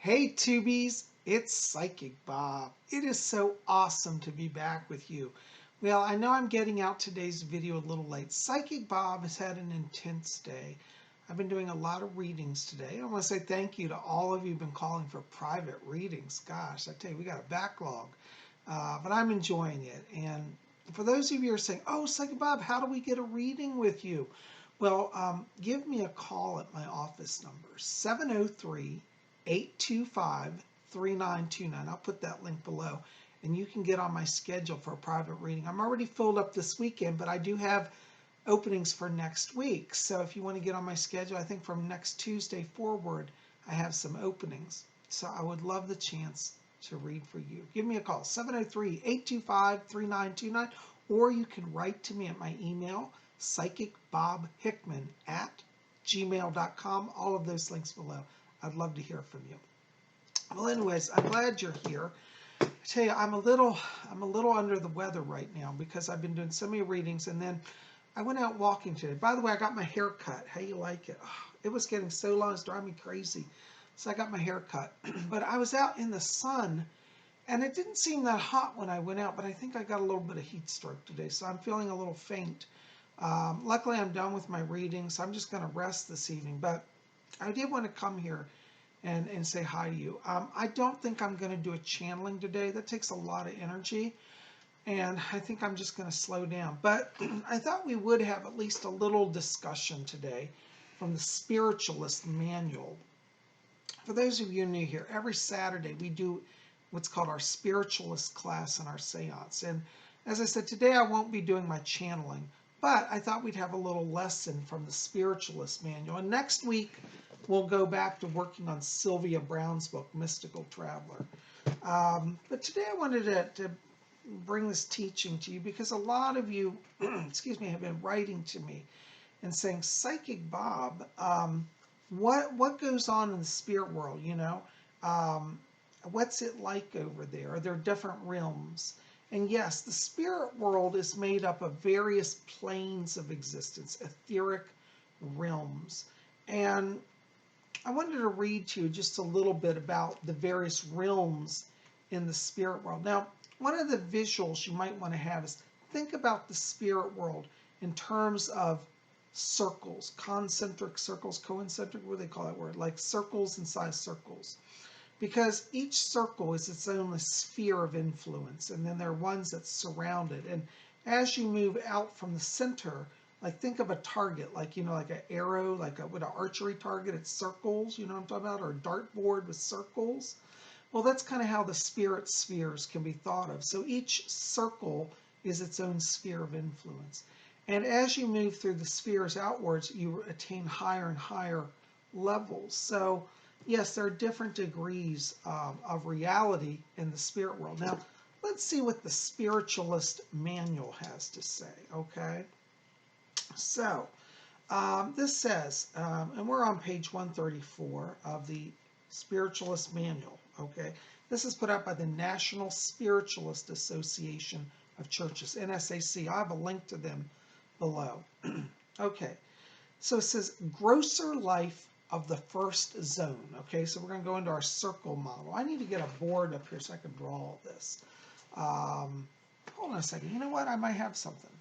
Hey Tubies, it's Psychic Bob. It is so awesome to be back with you. Well, I know I'm getting out today's video a little late. Psychic Bob has had an intense day. I've been doing a lot of readings today. I want to say thank you to all of you who've been calling for private readings. Gosh, I tell you, we got a backlog, but I'm enjoying it. And for those of you who are saying, oh, Psychic Bob, how do we get a reading with you? Well, give me a call at my office number, 703-825-3929. I'll put that link below, and you can get on my schedule for a private reading. I'm already filled up this weekend, but I do have openings for next week. So if you want to get on my schedule, I think from next Tuesday forward, I have some openings. So I would love the chance to read for you. Give me a call, 703-825-3929, or you can write to me at my email, PsychicBobHickman@gmail.com. All of those links below. I'd love to hear from you. Well, anyways, I'm glad you're here. I tell you, I'm a little under the weather right now because I've been doing so many readings, and then I went out walking today. By the way, I got my hair cut. How you like it? Oh, it was getting so long, it's driving me crazy. So I got my hair cut. But I was out in the sun, and it didn't seem that hot when I went out, but I think I got a little bit of heat stroke today, so I'm feeling a little faint. Luckily, I'm done with my reading, so I'm just going to rest this evening. But I did want to come here and say hi to you. I don't think I'm going to do a channeling today. That takes a lot of energy, and I think I'm just going to slow down. But I thought we would have at least a little discussion today from the Spiritualist Manual. For those of you new here, every Saturday we do what's called our Spiritualist Class and our seance. And as I said, today I won't be doing my channeling, but I thought we'd have a little lesson from the Spiritualist Manual. And next week, we'll go back to working on Sylvia Browne's book, Mystical Traveler. But today I wanted to bring this teaching to you because a lot of you, excuse me, have been writing to me and saying, Psychic Bob, what goes on in the spirit world, you know? What's it like over there? Are there different realms? And yes, the spirit world is made up of various planes of existence, etheric realms. And I wanted to read to you just a little bit about the various realms in the spirit world. Now, one of the visuals you might want to have is think about the spirit world in terms of circles, concentric circles, coincentric, what do they call that word? Like circles inside circles. Because each circle is its own sphere of influence, and then there are ones that surround it. And as you move out from the center, like think of a target, like, you know, like an arrow, like with an archery target, it's circles, you know what I'm talking about, or a dartboard with circles. Well, that's kind of how the spirit spheres can be thought of. So each circle is its own sphere of influence. And as you move through the spheres outwards, you attain higher and higher levels. So yes, there are different degrees of reality in the spirit world. Now, let's see what the Spiritualist Manual has to say, okay? So, this says, and we're on page 134 of the Spiritualist Manual, okay? This is put out by the National Spiritualist Association of Churches, NSAC. I have a link to them below. Okay, so it says, grosser life of the first zone. Okay, so we're going to go into our circle model. I need to get a board up here so I can draw all this. Hold on a second. You know what? I might have something.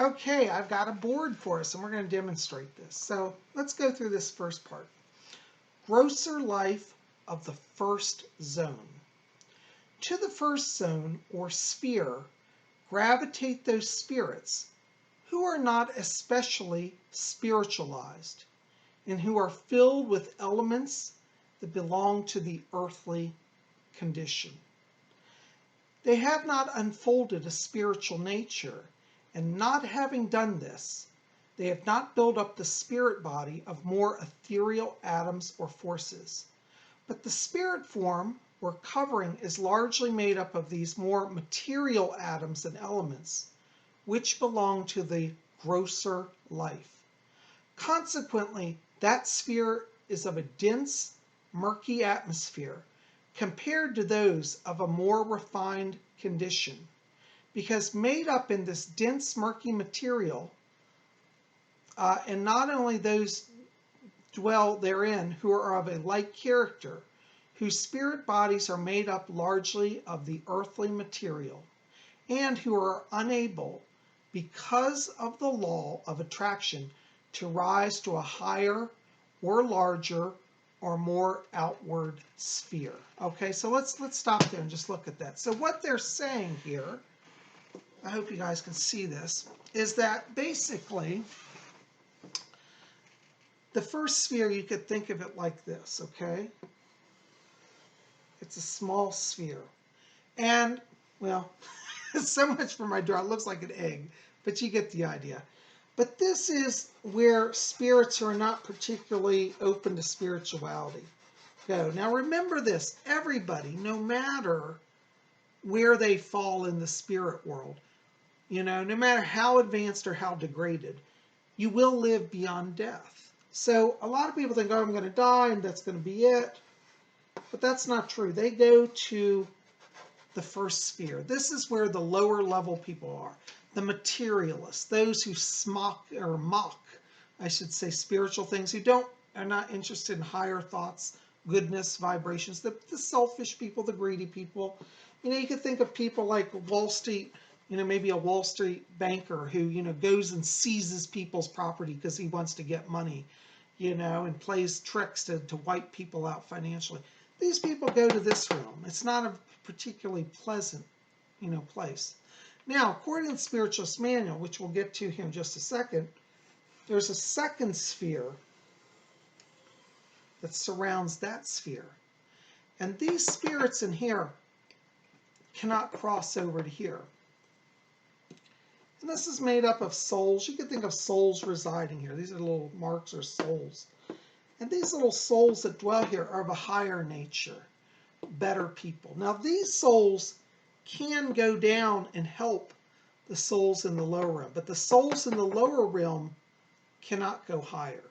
Okay, I've got a board for us, and we're going to demonstrate this. So let's go through this first part. Grosser life of the first zone. To the first zone, or sphere, gravitate those spirits who are not especially spiritualized, and who are filled with elements that belong to the earthly condition. They have not unfolded a spiritual nature, and not having done this, they have not built up the spirit body of more ethereal atoms or forces. But the spirit form or covering is largely made up of these more material atoms and elements, which belong to the grosser life. Consequently, that sphere is of a dense, murky atmosphere compared to those of a more refined condition, because made up in this dense, murky material, and not only those dwell therein who are of a like character, whose spirit bodies are made up largely of the earthly material, and who are unable, because of the law of attraction, to rise to a higher or larger or more outward sphere. Okay, so let's stop there and just look at that. So what they're saying here, I hope you guys can see this, is that basically the first sphere, you could think of it like this, okay? It's a small sphere. And, well, so much for my draw. It looks like an egg, but you get the idea. But this is where spirits who are not particularly open to spirituality go. Now remember this, everybody, no matter where they fall in the spirit world, you know, no matter how advanced or how degraded, you will live beyond death. So a lot of people think, oh, I'm going to die and that's going to be it. But that's not true. They go to the first sphere. This is where the lower level people are. The materialists, those who mock, I should say, spiritual things, who are not interested in higher thoughts, goodness, vibrations, the selfish people, the greedy people. You know, you could think of people like Wall Street, you know, maybe a Wall Street banker who, you know, goes and seizes people's property because he wants to get money, you know, and plays tricks to wipe people out financially. These people go to this realm. It's not a particularly pleasant, you know, place. Now, according to the Spiritualist Manual, which we'll get to here in just a second, there's a second sphere that surrounds that sphere. And these spirits in here cannot cross over to here. And this is made up of souls. You could think of souls residing here. These are little marks or souls. And these little souls that dwell here are of a higher nature, better people. Now, these souls can go down and help the souls in the lower realm, but the souls in the lower realm cannot go higher.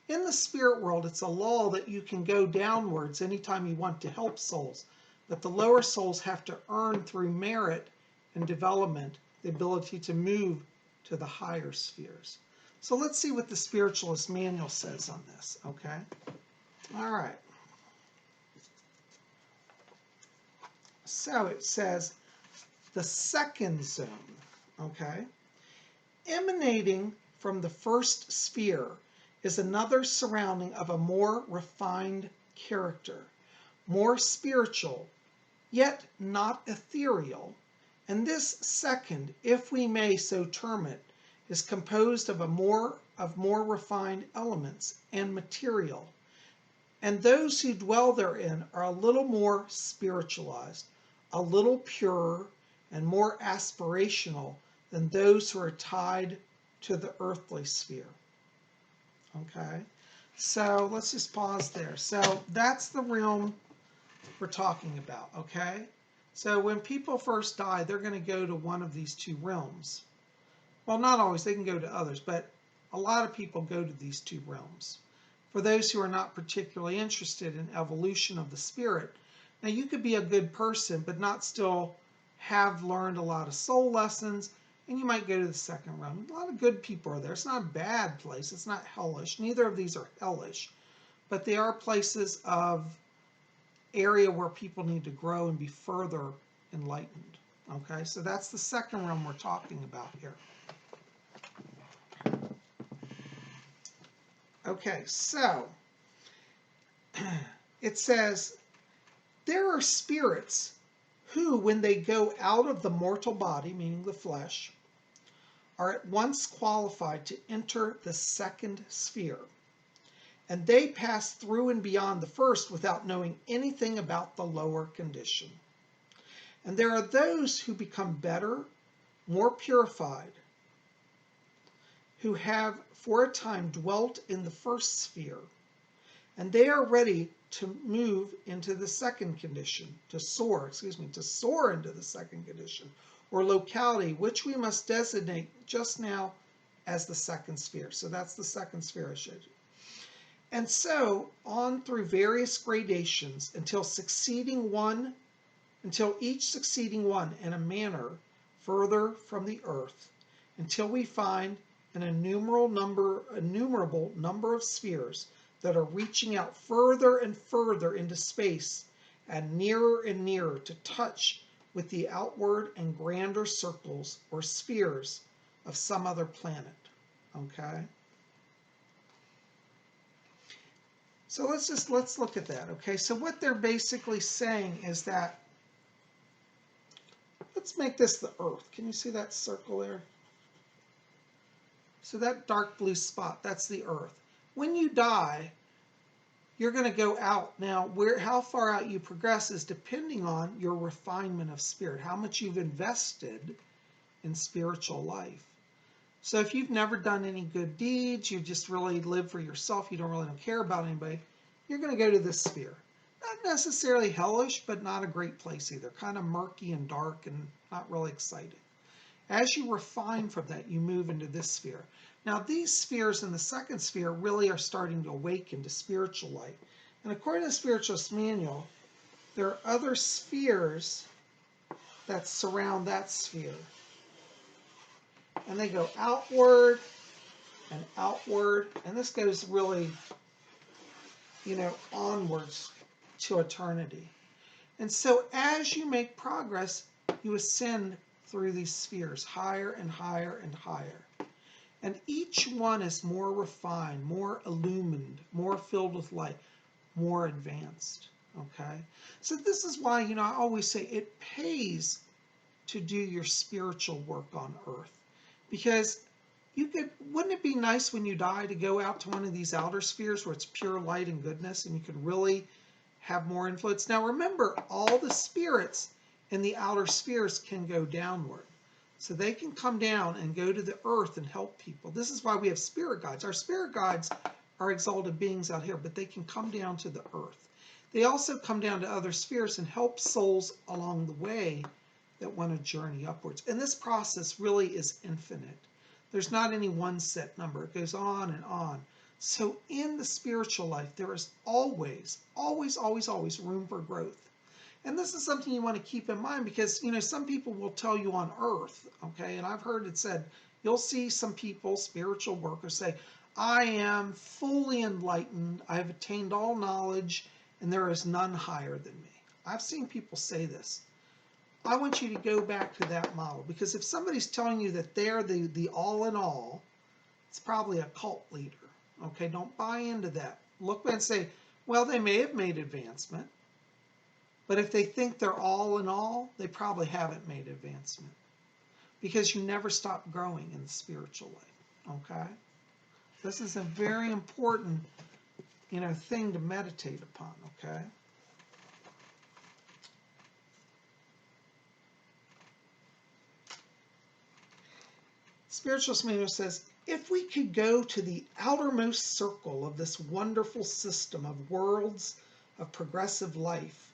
In the spirit world, it's a law that you can go downwards anytime you want to help souls, but the lower souls have to earn through merit and development the ability to move to the higher spheres. So let's see what the Spiritualist Manual says on this, okay? All right. So it says, the second zone, okay? Emanating from the first sphere is another surrounding of a more refined character, more spiritual, yet not ethereal. And this second, if we may so term it, is composed of more refined elements and material. And those who dwell therein are a little more spiritualized, a little purer, and more aspirational than those who are tied to the earthly sphere. Okay, so let's just pause there. So that's the realm we're talking about, okay? So when people first die, they're going to go to one of these two realms. Well, not always, they can go to others, but a lot of people go to these two realms. For those who are not particularly interested in evolution of the spirit, now you could be a good person, but not still have learned a lot of soul lessons, and you might go to the second realm. A lot of good people are there. It's not a bad place. It's not hellish. Neither of these are hellish, but they are places of area where people need to grow and be further enlightened. Okay, so that's the second realm we're talking about here. Okay, so it says, there are spirits who, when they go out of the mortal body, meaning the flesh, are at once qualified to enter the second sphere. And they pass through and beyond the first without knowing anything about the lower condition. And there are those who become better, more purified, who have for a time dwelt in the first sphere, and they are ready to move into the second condition, to soar into the second condition, or locality, which we must designate just now as the second sphere. So that's the second sphere I showed you. And so on through various gradations until each succeeding one in a manner further from the earth, until we find an innumerable number of spheres that are reaching out further and further into space and nearer to touch with the outward and grander circles or spheres of some other planet. Okay? So let's look at that. Okay? So what they're basically saying is that, let's make this the Earth. Can you see that circle there? So that dark blue spot, that's the Earth. When you die, you're going to go out. Now, how far out you progress is depending on your refinement of spirit, how much you've invested in spiritual life. So if you've never done any good deeds, you just really live for yourself, you don't care about anybody, you're going to go to this sphere. Not necessarily hellish, but not a great place either. Kind of murky and dark and not really exciting. As you refine from that, you move into this sphere. Now, these spheres in the second sphere really are starting to awaken to spiritual light. And according to the Spiritualist Manual, there are other spheres that surround that sphere. And they go outward, and this goes really, onwards to eternity. And so as you make progress, you ascend through these spheres, higher and higher and higher. And each one is more refined, more illumined, more filled with light, more advanced. Okay? So this is why, I always say it pays to do your spiritual work on earth. Because wouldn't it be nice when you die to go out to one of these outer spheres where it's pure light and goodness and you could really have more influence? Now remember, all the spirits in the outer spheres can go downward. So they can come down and go to the earth and help people. This is why we have spirit guides. Our spirit guides are exalted beings out here, but they can come down to the earth. They also come down to other spheres and help souls along the way that want to journey upwards. And this process really is infinite. There's not any one set number. It goes on and on. So in the spiritual life, there is always, always, always, always room for growth. And this is something you want to keep in mind because, some people will tell you on earth, okay, and I've heard it said, you'll see some people, spiritual workers, say, I am fully enlightened, I have attained all knowledge, and there is none higher than me. I've seen people say this. I want you to go back to that model because if somebody's telling you that they're the all in all, it's probably a cult leader, okay? Don't buy into that. Look and say, well, they may have made advancement. But if they think they're all in all, they probably haven't made advancement because you never stop growing in the spiritual life, okay? This is a very important, thing to meditate upon, okay? Spiritualist Manual says, if we could go to the outermost circle of this wonderful system of worlds of progressive life,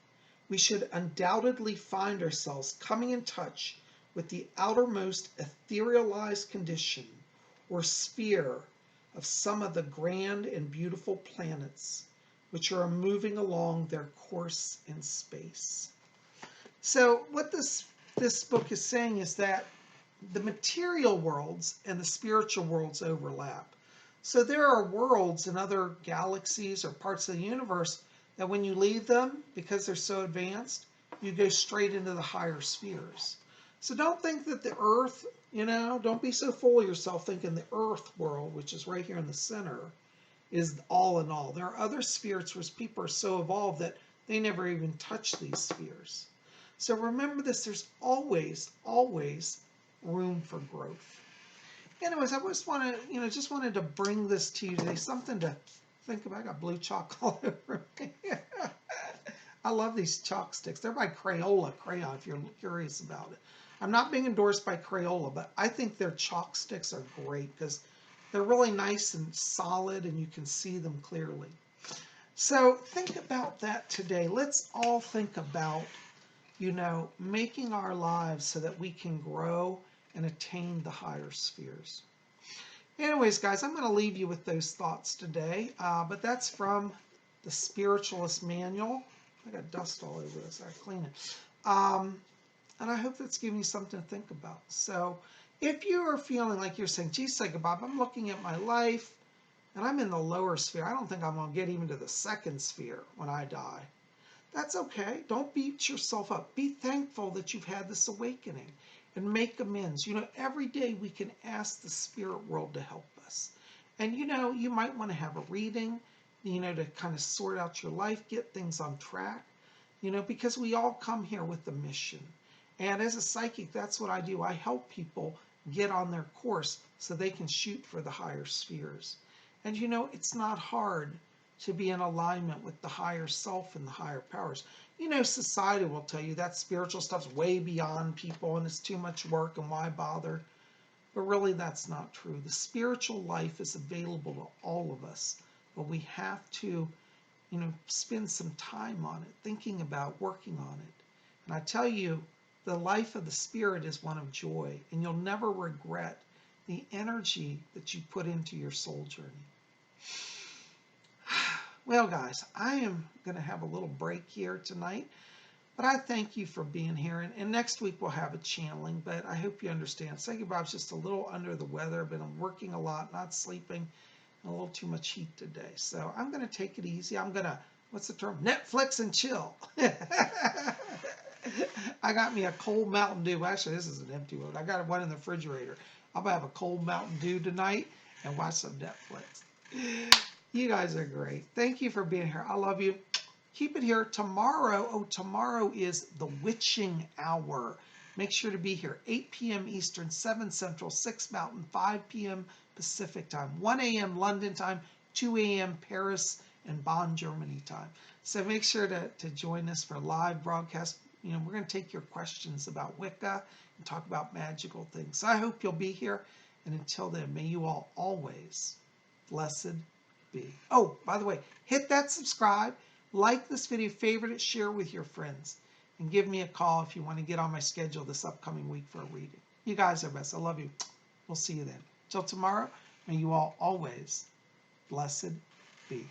we should undoubtedly find ourselves coming in touch with the outermost etherealized condition or sphere of some of the grand and beautiful planets which are moving along their course in space. So what this book is saying is that the material worlds and the spiritual worlds overlap. So there are worlds in other galaxies or parts of the universe that when you leave them, because they're so advanced, you go straight into the higher spheres. So don't think that the Earth, don't be so full of yourself thinking the Earth world, which is right here in the center, is all in all. There are other spheres where people are so evolved that they never even touch these spheres. So remember this, there's always, always room for growth. Anyways, I just wanted to bring this to you today, something to think about. I got blue chalk all over me. I love these chalk sticks. They're by Crayola Crayon, if you're curious about it. I'm not being endorsed by Crayola, but I think their chalk sticks are great because they're really nice and solid and you can see them clearly. So think about that today. Let's all think about, making our lives so that we can grow and attain the higher spheres. Anyways, guys, I'm going to leave you with those thoughts today, but that's from the Spiritualist Manual. I got dust all over this. I clean it. And I hope that's giving you something to think about. So if you are feeling like you're saying, geez, PsychicBob, I'm looking at my life, and I'm in the lower sphere. I don't think I'm going to get even to the second sphere when I die. That's okay. Don't beat yourself up. Be thankful that you've had this awakening and make amends. Every day we can ask the spirit world to help us. And you might want to have a reading, to kind of sort out your life, get things on track, because we all come here with a mission. And as a psychic, that's what I do. I help people get on their course so they can shoot for the higher spheres. And it's not hard to be in alignment with the higher self and the higher powers. Society will tell you that spiritual stuff's way beyond people and it's too much work and why bother? But really, that's not true. The spiritual life is available to all of us, but we have to, spend some time on it, thinking about working on it. And I tell you, the life of the spirit is one of joy, and you'll never regret the energy that you put into your soul journey. Well, guys, I am going to have a little break here tonight, but I thank you for being here. And next week we'll have a channeling, but I hope you understand. Psychic Bob's just a little under the weather. I've been working a lot, not sleeping, and a little too much heat today. So I'm going to take it easy. I'm going to, what's the term? Netflix and chill. I got me a cold Mountain Dew. Actually, this is an empty one. I got one in the refrigerator. I'm going to have a cold Mountain Dew tonight and watch some Netflix. You guys are great. Thank you for being here. I love you. Keep it here. Tomorrow is the witching hour. Make sure to be here. 8 p.m. Eastern, 7 Central, 6 Mountain, 5 p.m. Pacific time, 1 a.m. London time, 2 a.m. Paris and Bonn, Germany time. So make sure to join us for live broadcast. We're going to take your questions about Wicca and talk about magical things. So I hope you'll be here. And until then, may you all always blessed be. Oh, by the way, hit that subscribe, like this video, favorite it, share with your friends, and give me a call if you want to get on my schedule this upcoming week for a reading. You guys are best. I love you. We'll see you then. Till tomorrow, may you all always blessed be.